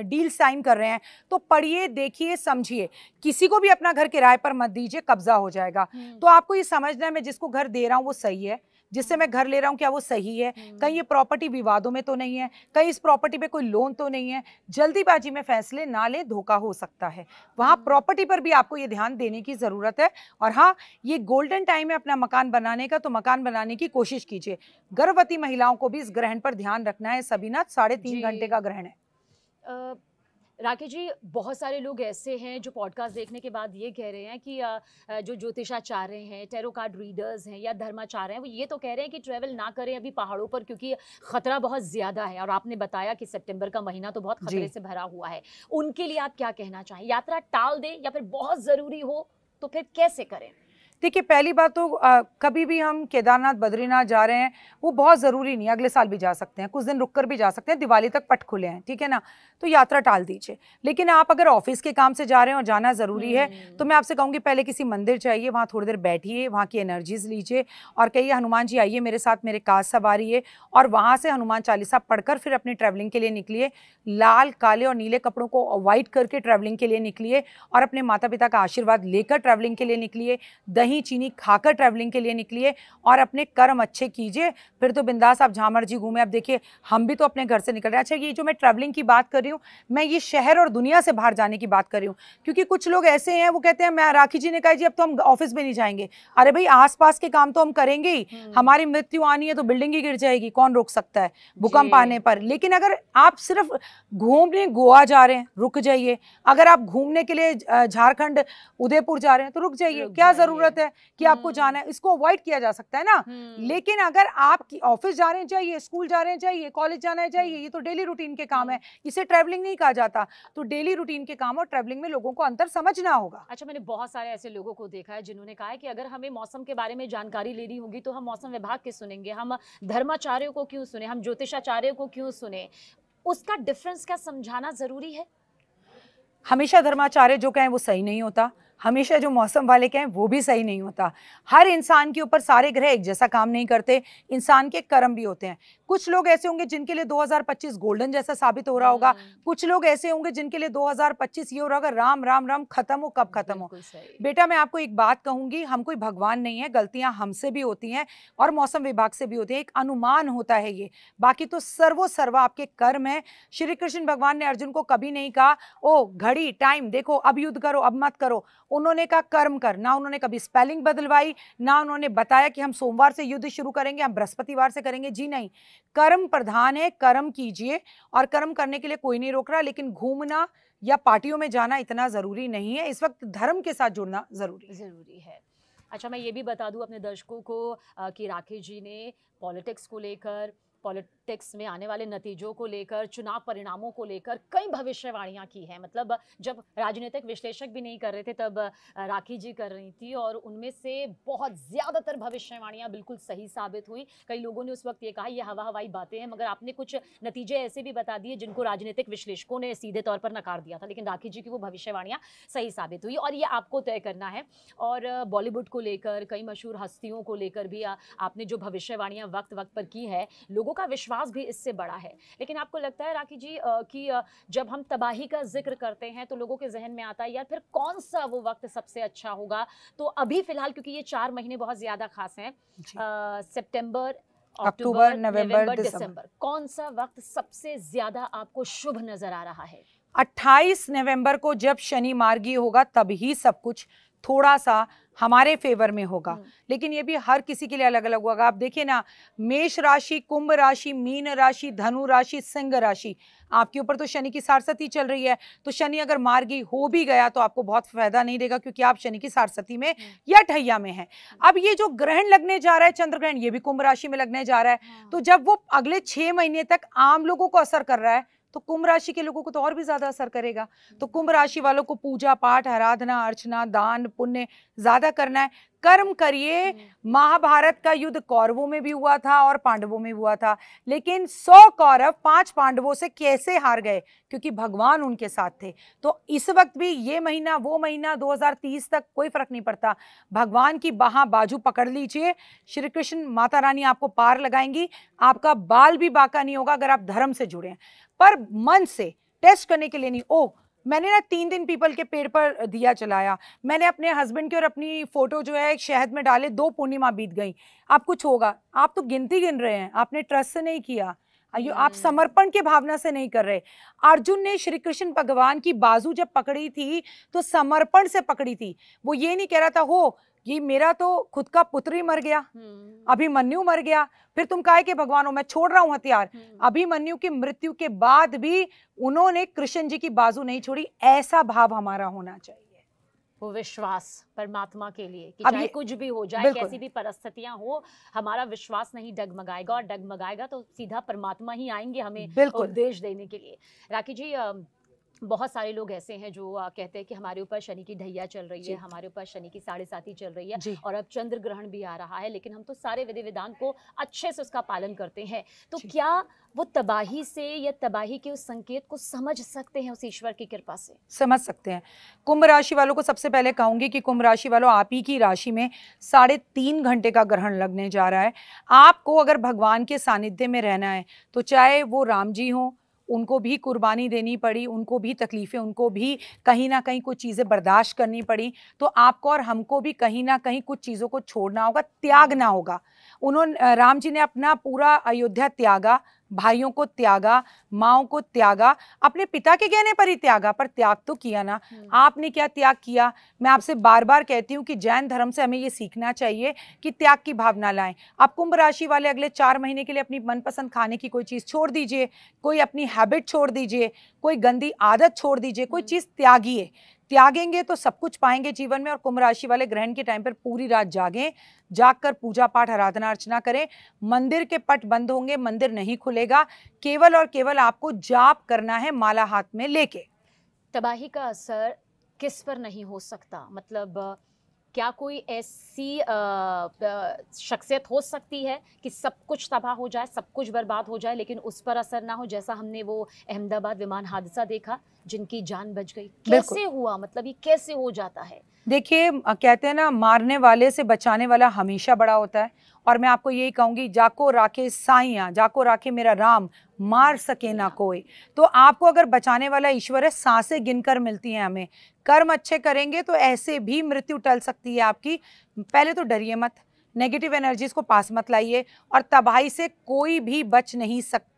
डील साइन कर रहे हैं तो पढ़िए, देखिए, समझिए। किसी को भी अपना घर किराए पर मत दीजिए, कब्जा हो जाएगा। तो आपको ये समझना है मैं जिसको घर दे रहा हूँ वो सही है, जिससे मैं घर ले रहा हूँ क्या वो सही है, कहीं ये प्रॉपर्टी विवादों में तो नहीं है, कहीं इस प्रॉपर्टी पे कोई लोन तो नहीं है। जल्दीबाजी में फैसले ना लें, धोखा हो सकता है। वहाँ प्रॉपर्टी पर भी आपको ये ध्यान देने की जरूरत है। और हाँ, ये गोल्डन टाइम है अपना मकान बनाने का, तो मकान बनाने की कोशिश कीजिए। गर्भवती महिलाओं को भी इस ग्रहण पर ध्यान रखना है। सबीना, 3.5 घंटे का ग्रहण है। राकेश जी, बहुत सारे लोग ऐसे हैं जो पॉडकास्ट देखने के बाद ये कह रहे हैं कि जो ज्योतिषाचार्य हैं, टैरो कार्ड रीडर्स हैं या धर्माचार्य हैं, वो ये तो कह रहे हैं कि ट्रैवल ना करें अभी पहाड़ों पर, क्योंकि खतरा बहुत ज़्यादा है। और आपने बताया कि सितंबर का महीना तो बहुत खतरे से भरा हुआ है। उनके लिए आप क्या कहना चाहें? यात्रा टाल दें या फिर बहुत ज़रूरी हो तो फिर कैसे करें? देखिए, पहली बात तो कभी भी हम केदारनाथ बद्रीनाथ जा रहे हैं वो बहुत ज़रूरी नहीं है, अगले साल भी जा सकते हैं, कुछ दिन रुक कर भी जा सकते हैं, दिवाली तक पट खुले हैं, ठीक है ना, तो यात्रा टाल दीजिए। लेकिन आप अगर ऑफिस के काम से जा रहे हैं और जाना ज़रूरी है तो मैं आपसे कहूँगी पहले किसी मंदिर जाइए, वहाँ थोड़ी देर बैठिए, वहाँ की एनर्जीज लीजिए और कहिए हनुमान जी आइए मेरे साथ, मेरे काज सवारिए, और वहाँ से हनुमान चालीसा पढ़कर फिर अपनी ट्रैवलिंग के लिए निकलिए। लाल, काले और नीले कपड़ों को अवॉइड करके ट्रैवलिंग के लिए निकलिए और अपने माता पिता का आशीर्वाद लेकर ट्रैवलिंग के लिए निकलिए। दही चीनी खाकर ट्रैवलिंग के लिए निकलिए और अपने कर्म अच्छे कीजिए, फिर तो बिंदास आप जहाँ मर्जी घूमें। अब देखिए, हम भी तो अपने घर से निकल रहे हैं। अच्छा, ये जो मैं ट्रैवलिंग की बात कर रही हूँ, मैं ये शहर और दुनिया से बाहर जाने की बात कर रही हूँ, क्योंकि कुछ लोग ऐसे हैं वो कहते हैं, मैं राखी जी ने कहा जी अब तो हम ऑफिस में नहीं जाएंगे। अरे भाई, आसपास के काम तो हम करेंगे ही, हमारी मृत्यु आनी है तो बिल्डिंग ही गिर जाएगी, कौन रोक सकता है भूकंप आने पर। लेकिन अगर आप सिर्फ घूमने गोवा जा रहे हैं, रुक जाइए। अगर आप घूमने के लिए झारखंड उदयपुर जा रहे हैं तो रुक जाइए, क्या जरूरत है कि आपको जाना है, इसको अवॉइड किया जा सकता है ना। लेकिन अगर आप ऑफिस जा रहे हैं जाइए, स्कूल जा रहे हैं जाइए, कॉलेज जाना है जाइए, ये तो डेली रूटीन के काम है, इसे ट्रैवलिंग नहीं कहा जाता। तो डेली रूटीन के काम और ट्रैवलिंग में लोगों को अंतर समझना होगा। अच्छा, मैंने बहुत सारे ऐसे लोगों को देखा है जिन्होंने कहा है कि अगर हमें मौसम के बारे में जानकारी लेनी होगी तो हम मौसम विभाग के सुनेंगे, हम धर्माचार्यों को क्यों सुने, हम ज्योतिषाचार्यों को क्यों सुने। उसका डिफरेंस क्या समझाना जरूरी है? हमेशा धर्माचार्य जो कहें वो सही नहीं होता, हमेशा जो मौसम वाले कहें वो भी सही नहीं होता। हर इंसान के ऊपर सारे ग्रह एक जैसा काम नहीं करते, इंसान के कर्म भी होते हैं। कुछ लोग ऐसे होंगे जिनके लिए 2025 गोल्डन जैसा साबित हो रहा होगा, कुछ लोग ऐसे होंगे जिनके लिए 2025 ये हो रहा होगा राम राम राम, खत्म हो कब खत्म हो। बेटा, मैं आपको एक बात कहूंगी, हम कोई भगवान नहीं है, गलतियां हमसे भी होती हैं और मौसम विभाग से भी होती है, एक अनुमान होता है ये, बाकी तो सर्वा आपके कर्म है। श्री कृष्ण भगवान ने अर्जुन को कभी नहीं कहा ओ घड़ी टाइम देखो अब युद्ध करो अब मत करो, उन्होंने कहा कर्म कर। ना उन्होंने कभी स्पेलिंग बदलवाई, ना उन्होंने बताया कि हम सोमवार से युद्ध शुरू करेंगे, हम बृहस्पतिवार से करेंगे, जी नहीं। कर्म प्रधान है, कर्म कीजिए और कर्म करने के लिए कोई नहीं रोक रहा, लेकिन घूमना या पार्टियों में जाना इतना जरूरी नहीं है। इस वक्त धर्म के साथ जुड़ना जरूरी है। अच्छा, मैं ये भी बता दूं अपने दर्शकों को कि राकेश जी ने पॉलिटिक्स को लेकर, पॉलिटिक्स में आने वाले नतीजों को लेकर, चुनाव परिणामों को लेकर कई भविष्यवाणियां की हैं। मतलब जब राजनीतिक विश्लेषक भी नहीं कर रहे थे तब राखी जी कर रही थी और उनमें से बहुत ज़्यादातर भविष्यवाणियां बिल्कुल सही साबित हुई। कई लोगों ने उस वक्त ये कहा ये हवाई बातें हैं, मगर आपने कुछ नतीजे ऐसे भी बता दिए जिनको राजनीतिक विश्लेषकों ने सीधे तौर पर नकार दिया था, लेकिन राखी जी की वो भविष्यवाणियाँ सही साबित हुई और ये आपको तय करना है। और बॉलीवुड को लेकर, कई मशहूर हस्तियों को लेकर भी आपने जो भविष्यवाणियाँ वक्त वक्त पर की है, लोगों का विश्वास भी इससे बड़ा है। लेकिन आपको लगता है राखी जी कि जब हम तबाही का जिक्र करते हैं तो लोगों के जहन में आता है यार फिर कौन सा वो वक्त सबसे अच्छा होगा? तो अभी फिलहाल, क्योंकि ये 4 महीने बहुत ज्यादा खास हैं, सितंबर, अक्टूबर, नवंबर, दिसंबर, कौन सा वक्त सबसे ज्यादा आपको शुभ नजर आ रहा है? 28 नवंबर को जब शनि मार्गी होगा तभी सब कुछ थोड़ा सा हमारे फेवर में होगा, लेकिन ये भी हर किसी के लिए अलग अलग होगा। आप देखिए ना, मेष राशि, कुंभ राशि, मीन राशि, धनु राशि, सिंह राशि, आपके ऊपर तो शनि की सारसती चल रही है। तो शनि अगर मार्गी हो भी गया तो आपको बहुत फायदा नहीं देगा, क्योंकि आप शनि की सारसती में या ठैया में हैं। अब ये जो ग्रहण लगने जा रहा है, चंद्र ग्रहण, ये भी कुंभ राशि में लगने जा रहा है। तो जब वो अगले 6 महीने तक आम लोगों को असर कर रहा है तो कुंभ राशि के लोगों को तो और भी ज्यादा असर करेगा। तो कुंभ राशि वालों को पूजा पाठ, आराधना, अर्चना, दान पुण्य ज्यादा करना है। कर्म करिए। महाभारत का युद्ध कौरवों में भी हुआ था और पांडवों में हुआ था, लेकिन 100 कौरव 5 पांडवों से कैसे हार गए? क्योंकि भगवान उनके साथ थे। तो इस वक्त भी ये महीना, वो महीना, 2030 तक कोई फर्क नहीं पड़ता। भगवान की बाजू पकड़ लीजिए, श्री कृष्ण माता रानी आपको पार लगाएंगी। आपका बाल भी बाका नहीं होगा अगर आप धर्म से जुड़े हैं, पर मन से टेस्ट करने के लिए नहीं। ओ, मैंने ना 3 दिन पीपल के पेड़ पर दिया जलाया, मैंने अपने हस्बैंड की और अपनी फोटो जो है शहद में डाले, 2 पूर्णिमा बीत गई, अब कुछ होगा? आप तो गिनती गिन रहे हैं, आपने ट्रस्ट से नहीं किया, आप समर्पण की भावना से नहीं कर रहे। अर्जुन ने श्री कृष्ण भगवान की बाजू जब पकड़ी थी तो समर्पण से पकड़ी थी। वो ये नहीं कह रहा था हो कि मेरा तो खुद का पुत्र ही मर गया, अभिमन्यु मर गया, फिर तुम काहे के भगवान हो, मैं छोड़ रहा हूं हथियार। अभिमन्यु की मृत्यु के बाद भी उन्होंने कृष्ण जी की बाजू नहीं छोड़ी। ऐसा भाव हमारा होना चाहिए, वो विश्वास परमात्मा के लिए कि चाहे कुछ भी हो जाए, कैसी भी परिस्थितियां हो, हमारा विश्वास नहीं डगमगाएगा, और डगमगाएगा तो सीधा परमात्मा ही आएंगे हमें उपदेश देने के लिए। राखी जी, बहुत सारे लोग ऐसे हैं जो कहते हैं कि हमारे ऊपर शनि की ढैया चल रही है, हमारे ऊपर शनि की 7.5 चल रही है, और अब चंद्र ग्रहण भी आ रहा है, लेकिन हम तो सारे विधि विधान को अच्छे से उसका पालन करते हैं। तो क्या वो तबाही से या तबाही के उस संकेत को समझ सकते हैं? उस ईश्वर की कृपा से समझ सकते हैं। कुंभ राशि वालों को सबसे पहले कहूंगी कि कुंभ राशि वालों, आप ही की राशि में 3.5 घंटे का ग्रहण लगने जा रहा है। आपको अगर भगवान के सानिध्य में रहना है तो चाहे वो राम जी हों, उनको भी कुर्बानी देनी पड़ी, उनको भी तकलीफ़ें, उनको भी कहीं ना कहीं कुछ चीज़ें बर्दाश्त करनी पड़ी, तो आपको और हमको भी कहीं ना कहीं कुछ चीज़ों को छोड़ना होगा, त्यागना होगा। राम जी ने अपना पूरा अयोध्या त्यागा, भाइयों को त्यागा, माँओं को त्यागा, अपने पिता के कहने पर ही त्यागा, पर त्याग तो किया ना। आपने क्या त्याग किया? मैं आपसे बार बार कहती हूँ कि जैन धर्म से हमें ये सीखना चाहिए कि त्याग की भावना लाएं। आप कुंभ राशि वाले अगले 4 महीने के लिए अपनी मनपसंद खाने की कोई चीज़ छोड़ दीजिए, कोई अपनी हैबिट छोड़ दीजिए, कोई गंदी आदत छोड़ दीजिए, कोई चीज़ त्यागिए। त्यागेंगे तो सब कुछ पाएंगे जीवन में। और कुंभ राशि वाले ग्रहण के टाइम पर पूरी रात जागें, जागकर पूजा पाठ आराधना अर्चना करें। मंदिर के पट बंद होंगे, मंदिर नहीं खुलेगा, केवल और केवल आपको जाप करना है माला हाथ में लेके। तबाही का असर किस पर नहीं हो सकता? मतलब क्या कोई ऐसी शख्सियत हो सकती है कि सब कुछ तबाह हो जाए, सब कुछ बर्बाद हो जाए, लेकिन उस पर असर ना हो, जैसा हमने वो अहमदाबाद विमान हादसा देखा, जिनकी जान बच गई? कैसे हुआ? मतलब ये कैसे हो जाता है? देखिए, कहते हैं ना, मारने वाले से बचाने वाला हमेशा बड़ा होता है। और मैं आपको यही कहूंगी, जाको राखे साइयां, जाको राखे मेरा राम, मार सके ना कोई। तो आपको अगर बचाने वाला ईश्वर है, सांसें गिनकर मिलती हैं हमें। कर्म अच्छे करेंगे तो ऐसे भी मृत्यु टल सकती है आपकी। पहले तो डरिए मत, नेगेटिव एनर्जीज को पास मत लाइए, और तबाही से कोई भी बच नहीं सकता।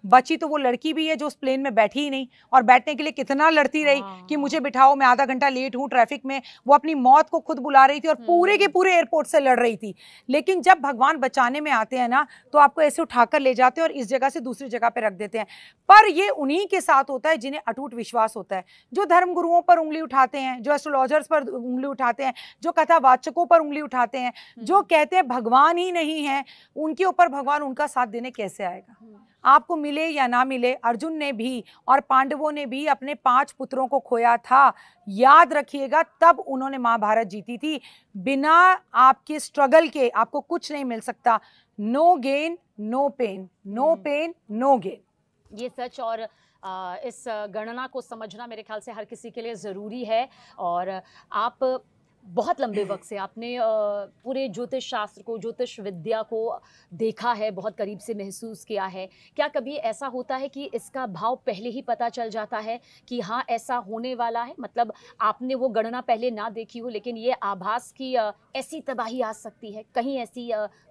बची तो वो लड़की भी है जो उस प्लेन में बैठी ही नहीं, और बैठने के लिए कितना लड़ती रही कि मुझे बिठाओ, मैं आधा घंटा लेट हूँ ट्रैफिक में। वो अपनी मौत को खुद बुला रही थी और पूरे के पूरे एयरपोर्ट से लड़ रही थी। लेकिन जब भगवान बचाने में आते हैं ना, तो आपको ऐसे उठाकर ले जाते हैं और इस जगह से दूसरी जगह पे रख देते हैं। पर ये उन्हीं के साथ होता है जिन्हें अटूट विश्वास होता है, जो धर्म गुरुओं पर उंगली उठाते हैं, जो एस्ट्रोलॉजर्स पर उंगली उठाते हैं, जो कथावाचकों पर उंगली उठाते हैं, जो कहते हैं भगवान ही नहीं है, उनके ऊपर भगवान उनका साथ देने कैसे आएगा? आपको मिले या ना मिले, अर्जुन ने भी और पांडवों ने भी अपने 5 पुत्रों को खोया था, याद रखिएगा, तब उन्होंने महाभारत जीती थी। बिना आपके स्ट्रगल के आपको कुछ नहीं मिल सकता। No gain no pain, no pain no gain. ये सच, और इस गणना को समझना मेरे ख्याल से हर किसी के लिए ज़रूरी है। और आप बहुत लंबे वक्त से आपने पूरे ज्योतिष शास्त्र को, ज्योतिष विद्या को देखा है, बहुत करीब से महसूस किया है। क्या कभी ऐसा होता है कि इसका भाव पहले ही पता चल जाता है कि हाँ ऐसा होने वाला है? मतलब आपने वो गणना पहले ना देखी हो, लेकिन ये आभास की ऐसी तबाही आ सकती है, कहीं ऐसी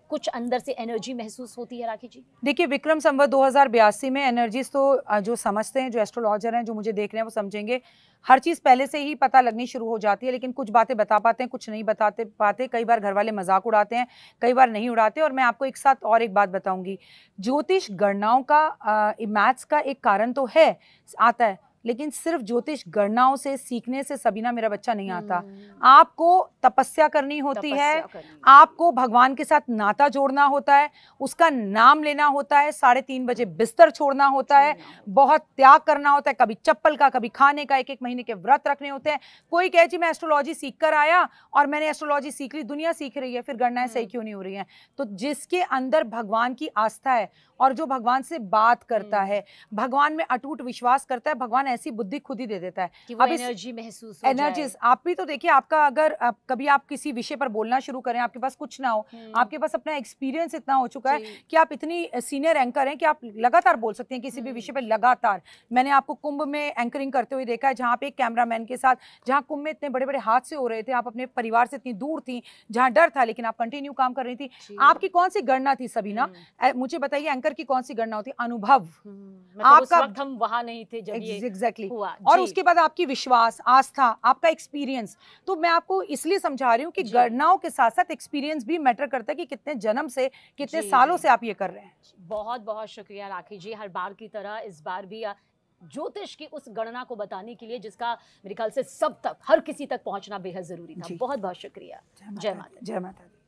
कुछ अंदर से एनर्जी महसूस होती है? राखी जी, देखिए, विक्रम संवत 2082 में एनर्जीज तो जो समझते हैं, जो एस्ट्रोलॉजर हैं, जो मुझे देख रहे हैं, वो समझेंगे हर चीज़ पहले से ही पता लगनी शुरू हो जाती है। लेकिन कुछ बातें बता पाते हैं, कुछ नहीं बताते पाते। कई बार घर वाले मजाक उड़ाते हैं, कई बार नहीं उड़ाते। और मैं आपको एक साथ और एक बात बताऊंगी, ज्योतिष गणनाओं का, मैथ्स का एक कारण तो है, आता है, लेकिन सिर्फ ज्योतिष गणनाओं से सीखने से सबीना मेरा बच्चा नहीं आता। आपको तपस्या करनी होती है, आपको भगवान के साथ नाता जोड़ना होता है, उसका नाम लेना होता है, 3:30 बजे बिस्तर छोड़ना होता है, बहुत त्याग करना होता है, कभी चप्पल का, कभी खाने का, 1-1 महीने के व्रत रखने होते हैं। कोई कहे जी मैं एस्ट्रोलॉजी सीख कर आया और मैंने एस्ट्रोलॉजी सीख ली, दुनिया सीख रही है, फिर गणनाएं सही क्यों नहीं हो रही हैं? तो जिसके अंदर भगवान की आस्था है और जो भगवान से बात करता है, भगवान में अटूट विश्वास करता है, भगवान ऐसी बुद्धि खुद ही दे देता है कि वो एनर्जी महसूस हो जाए। आप भी तो देखिए, आपका अगर कभी आप किसी विषय पर बोलना शुरू करें, आपके पास कुछ ना हो, आपके पास अपना एक्सपीरियंस इतना हो चुका है कि आप इतनी सीनियर एंकर हैं कि आप लगातार बोल सकते हैं किसी भी विषय पर लगातार। मैंने आपको कुंभ में एंकरिंग करते हुए देखा है, जहाँ पे एक कैमरामैन के साथ, जहाँ कुंभ में इतने बड़े बड़े हादसे हो रहे थे, आप अपने परिवार से इतनी दूर थी, जहाँ डर था, लेकिन आप कंटिन्यू काम कर रही थी। आपकी कौन सी गणना थी सबीना? मुझे बताइए, एंकर की कौन सी गणना होती? अनुभव। आपका, हम वहां नहीं थे जब ये एग्जैक्टली हुआ और जी। उसके बाद आपकी विश्वास, आस्था, आपका एक्सपीरियंस। तो मैं आपको इसलिए समझा रही हूँ कि जी। गणनाओं के साथ साथ एक्सपीरियंस भी मैटर करता है कि कितने जन्म से, कितने जी, सालों जी। से आप ये कर रहे हैं। बहुत बहुत शुक्रिया राखी जी, हर बार की तरह इस बार भी ज्योतिष की उस गणना को बताने के लिए जिसका मेरे ख्याल से सब तक, हर किसी तक पहुंचना बेहद जरूरी था। जी। बहुत बहुत शुक्रिया। जय माता दी। जय माता दी।